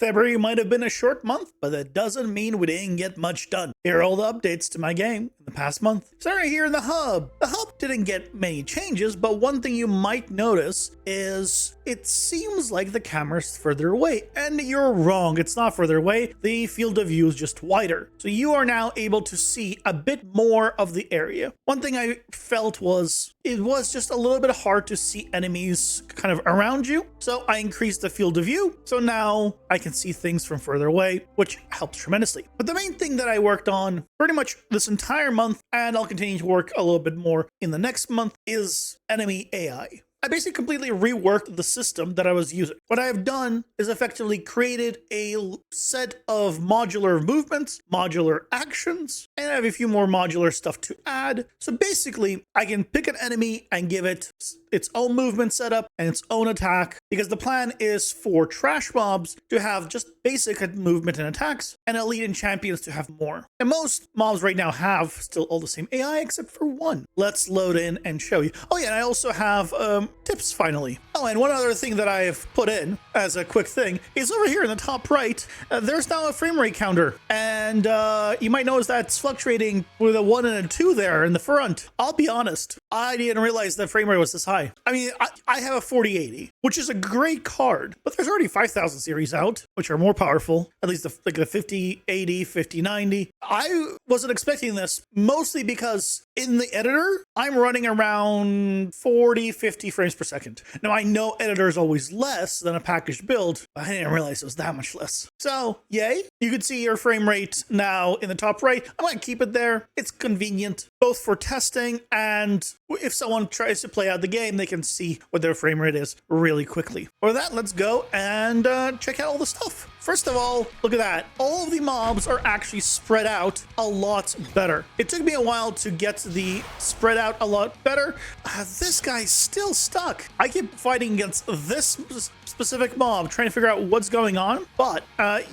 February might have been a short month, but that doesn't mean we didn't get much done. Here are all the updates to my game in the past month. Starting here in the hub. The hub didn't get many changes, but one thing you might notice is it seems like the camera's further away. And you're wrong, it's not further away. The field of view is just wider. So you are now able to see a bit more of the area. One thing I felt was it was just a little bit hard to see enemies kind of around you. So I increased the field of view. So now I can see things from further away, which helps tremendously. But the main thing that I worked on pretty much this entire month, and I'll continue to work a little bit more in the next month, is enemy AI. I basically completely reworked the system that I was using. What I have done is effectively created a set of modular movements, modular actions, and I have a few more modular stuff to add. So basically, I can pick an enemy and give it its own movement setup and its own attack, because the plan is for trash mobs to have just basic movement and attacks, and elite and champions to have more. And most mobs right now have still all the same AI except for one. Let's load in and show you. Oh yeah, and I also have tips finally. Oh, and one other thing that I've put in as a quick thing is over here in the top right, there's now a frame rate counter. And you might notice that's fluctuating with a 1 and a 2 there in the front. I'll be honest, I didn't realize the frame rate was this high. I mean, I have a 4080, which is a great card, but there's already 5000 series out, which are more powerful, at least like the 5080, 5090. I wasn't expecting this, mostly because in the editor, I'm running around 40, 50 frames per second. Now, I know editor is always less than a packaged build, but I didn't realize it was that much less. So, yay. You can see your frame rate now in the top right. I'm going to keep it there. It's convenient, both for testing and if someone tries to play out the game, they can see what their frame rate is really quickly. For that, let's go and check out all the stuff. First of all, look at that. All of the mobs are actually spread out a lot better. It took me a while to get the spread out a lot better. This guy's still stuck. I keep fighting against this specific mob, trying to figure out what's going on. But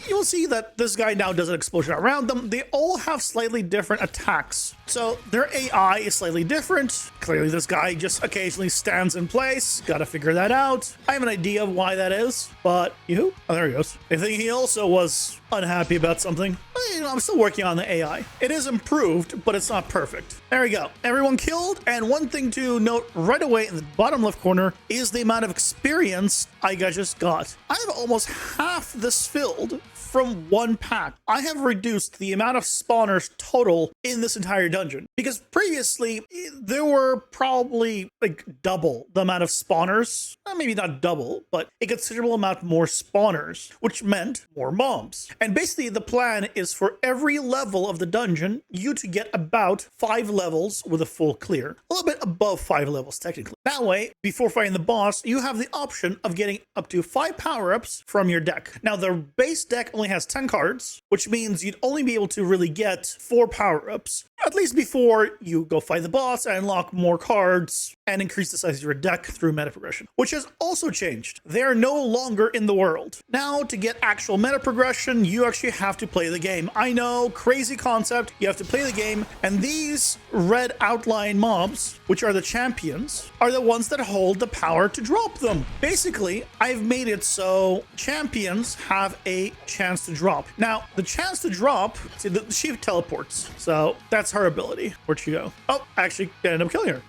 you'll see that this guy now does an explosion around them. They all have slightly different attacks. So their AI is slightly different. Clearly, this guy just occasionally stands in place. Gotta figure that out. I have an idea of why that is, but you? Oh, there he goes. I think he also was unhappy about something. You know, I'm still working on the AI. It is improved, but it's not perfect. There we go. Everyone killed. And one thing to note right away in the bottom left corner is the amount of experience I just got. I have almost half this filled from one pack. I have reduced the amount of spawners total in this entire dungeon, because previously there were probably like double the amount of spawners. Maybe not double, but a considerable amount more spawners, which meant more mobs. And basically the plan is for every level of the dungeon, you to get about 5 levels with a full clear. A little bit above 5 levels technically. That way, before fighting the boss, you have the option of getting up to 5 power-ups from your deck. Now the base deck only has 10 cards, which means you'd only be able to really get 4 power-ups, at least before you go fight the boss and unlock more cards and increase the size of your deck through meta progression, which has also changed. They're no longer in the world. Now, to get actual meta progression, you actually have to play the game. I know, crazy concept. You have to play the game, and these red outline mobs, which are the champions, are the ones that hold the power to drop them. Basically, I've made it so champions have a chance to drop. Now, the chance to drop, see, she teleports, so that's her ability. Where'd she go? Oh, actually, I ended up killing her.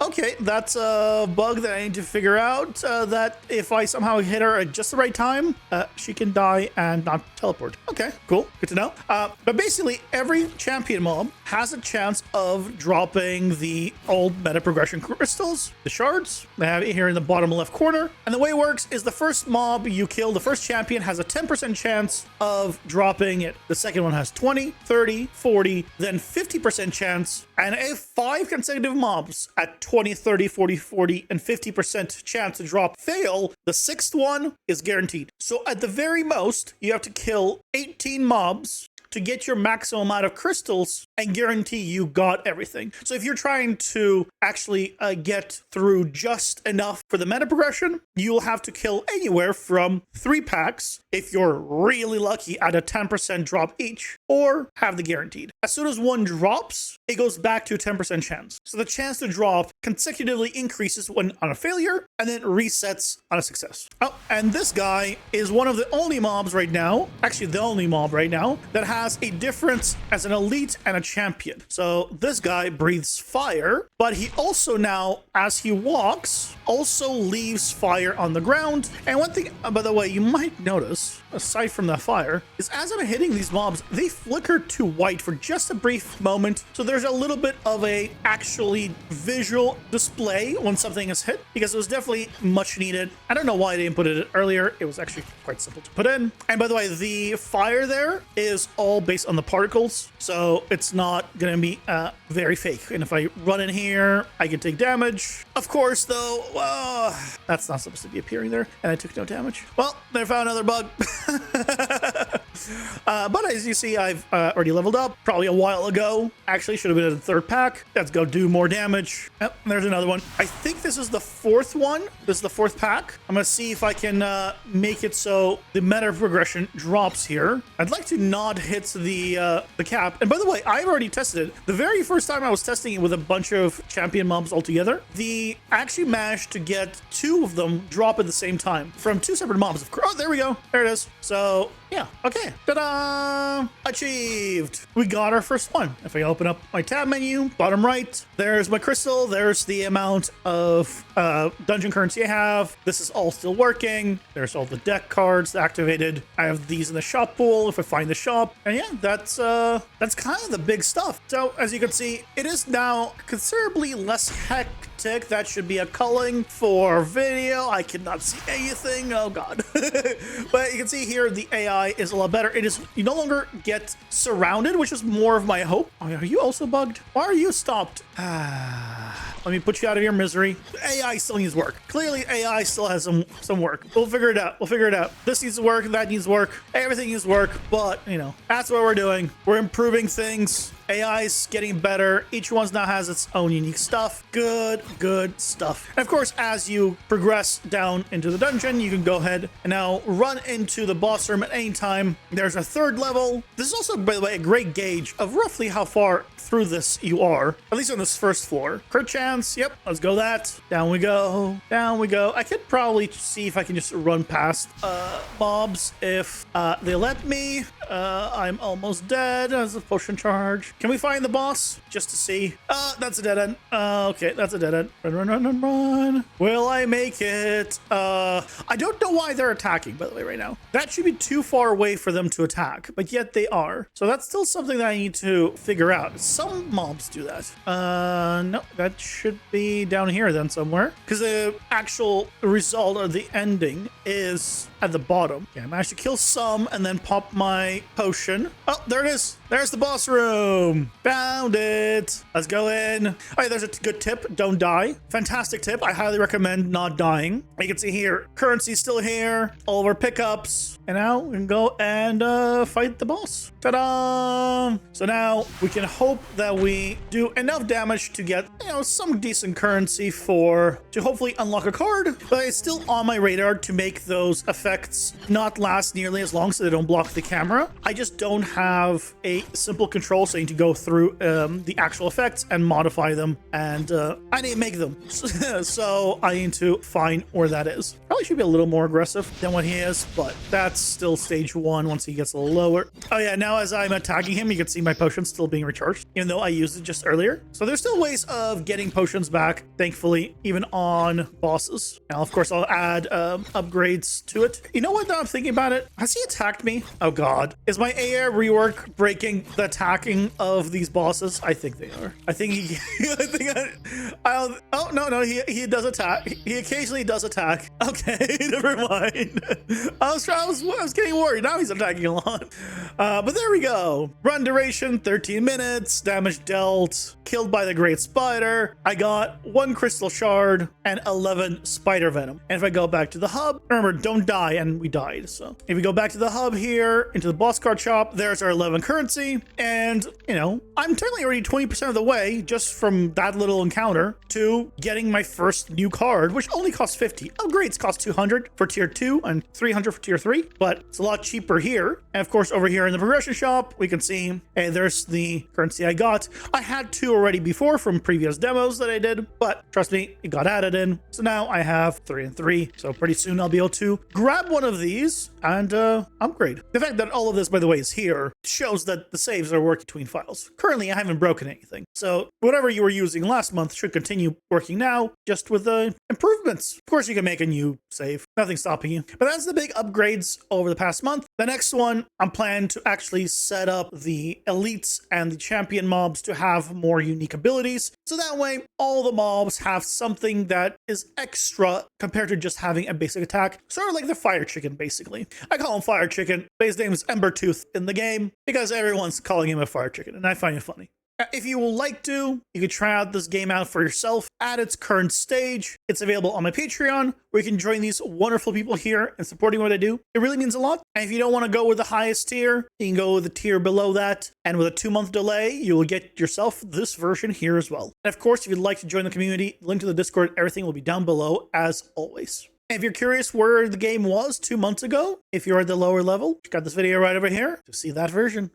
Okay, that's a bug that I need to figure out, that if I somehow hit her at just the right time, she can die and not teleport. Okay, cool. Good to know. But basically, every champion mob has a chance of dropping the old meta progression crystals, the shards. They have it here in the bottom left corner. And the way it works is the first mob you kill, the first champion, has a 10% chance of dropping it. The second one has 20, 30, 40, then 50% chance. And if 5 consecutive mobs at 20, 30, 40, 40, and 50% chance to drop fail, the 6th one is guaranteed. So at the very most, you have to kill 18 mobs to get your maximum amount of crystals and guarantee you got everything. So if you're trying to actually get through just enough for the meta progression, you'll have to kill anywhere from 3 packs if you're really lucky at a 10% drop each, or have the guaranteed. As soon as one drops, it goes back to a 10% chance. So the chance to drop consecutively increases when on a failure and then resets on a success. Oh, and this guy is one of the only mobs right now, actually the only mob right now, that has a difference as an elite and a champion. So this guy breathes fire, but he also now, as he walks, also leaves fire on the ground. And one thing, by the way, you might notice, aside from that fire, is as I'm hitting these mobs, they flicker to white for just a brief moment. So there's a little bit of a actually visual display when something is hit, because it was definitely much needed. I don't know why they didn't put it earlier. It was actually quite simple to put in. And by the way, the fire there is all based on the particles, so it's not gonna be very fake. And if I run in here, I can take damage. Of course, though, that's not supposed to be appearing there, and I took no damage. Well, they found another bug. But as you see, I've already leveled up probably a while ago. Actually, should have been in the 3rd pack. Let's go do more damage. Yep, there's another one. I think this is the 4th one. This is the 4th pack. I'm gonna see if I can make it so the meta progression drops here. I'd like to not hit the cap. And by the way, I've already tested it. The very first time I was testing it with a bunch of champion mobs altogether, I actually managed to get 2 of them drop at the same time from 2 separate mobs. Of course, oh, there we go. There it is. So yeah, okay. Ta-da! Achieved. We got our first one. If I open up my tab menu, bottom right, there's my crystal. There's the amount of dungeon currency I have. This is all still working. There's all the deck cards activated. I have these in the shop pool if I find the shop. And yeah, that's kind of the big stuff. So as you can see, it is now considerably less hectic. That should be a culling for video. I cannot see anything. Oh god. But you can see here the AI is a lot better. It is, you no longer get surrounded, which is more of my hope. Oh, are you also bugged? Why are you stopped? Let me put you out of your misery. AI still needs work. Clearly AI still has some work. We'll figure it out. We'll figure it out. This needs work, that needs work, everything needs work, but you know, that's what we're doing. We're improving things. AI's getting better. Each one now has its own unique stuff. Good stuff. And of course, as you progress down into the dungeon, you can go ahead and now run into the boss room at any time. There's a 3rd level. This is also, by the way, a great gauge of roughly how far through this you are, at least on this 1st floor. Crit chance, yep, let's go that. Down we go, down we go. I could probably see if I can just run past mobs if they let me. I'm almost dead as a potion charge. Can we find the boss just to see? That's a dead end. Okay, that's a dead end. Run. Will I make it? I don't know why they're attacking, by the way, right now. That should be too far away for them to attack, but yet they are. So that's still something that I need to figure out. Some mobs do that. No, that should be down here then somewhere, because the actual result or the ending is at the bottom. Yeah, I managed to kill some and then pop my potion. Oh, there it is. There's the boss room. Found it. Let's go in. Oh, yeah, there's a good tip. Don't die. Fantastic tip. I highly recommend not dying. You can see here, currency's still here. All of our pickups. And now we can go and fight the boss. Ta-da! So now we can hope that we do enough damage to get, you know, some decent currency to hopefully unlock a card. But it's still on my radar to make those effects not last nearly as long so they don't block the camera. I just don't have a simple control, so I need to go through the actual effects and modify them, and I need to make them. So I need to find where that is. Probably should be a little more aggressive than what he is, but that's still stage 1 once he gets a little lower. Oh yeah, now as I'm attacking him, you can see my potion still being recharged, even though I used it just earlier. So there's still ways of getting potions back, thankfully, even on bosses. Now, of course, I'll add upgrades to it. You know what, now I'm thinking about it? Has he attacked me? Oh god. Is my AI rework breaking the attacking of these bosses? I think they are. I think he oh no, he does attack. He occasionally does attack. Okay, never mind. I was getting worried. Now he's attacking a lot. But there we go. Run duration 13 minutes, damage dealt, killed by the great spider. I got 1 crystal shard and 11 spider venom. And if I go back to the hub, remember, don't die, and we died. So if we go back to the hub here into the bottom boss card shop, there's our 11 currency, and, you know, I'm technically already 20% of the way just from that little encounter to getting my first new card, which only costs 50. Upgrades cost 200 for tier 2 and 300 for tier 3, but it's a lot cheaper here. And of course, over here in the progression shop, we can see, hey, there's the currency I got. I had 2 already before from previous demos that I did, but trust me, it got added in. So now I have 3 and 3. So pretty soon I'll be able to grab one of these and upgrade. The fact that all of this, by the way, is here shows that the saves are working between files. Currently, I haven't broken anything. So whatever you were using last month should continue working now, just with improvements. Of course, you can make a new save. Nothing's stopping you. But that's the big upgrades over the past month. The next one, I'm planning to actually set up the elites and the champion mobs to have more unique abilities. So that way, all the mobs have something that is extra compared to just having a basic attack. Sort of like the fire chicken, basically. I call him Fire Chicken, but his name is Embertooth in the game because everyone's calling him a fire chicken, and I find it funny. If you would like to, you could try out this game out for yourself at its current stage. It's available on my Patreon, where you can join these wonderful people here and supporting what I do. It really means a lot. And if you don't want to go with the highest tier, you can go with the tier below that. And with a 2-month delay, you will get yourself this version here as well. And of course, if you'd like to join the community, link to the Discord, everything will be down below as always. And if you're curious where the game was 2 months ago, if you're at the lower level, check out this video right over here to see that version.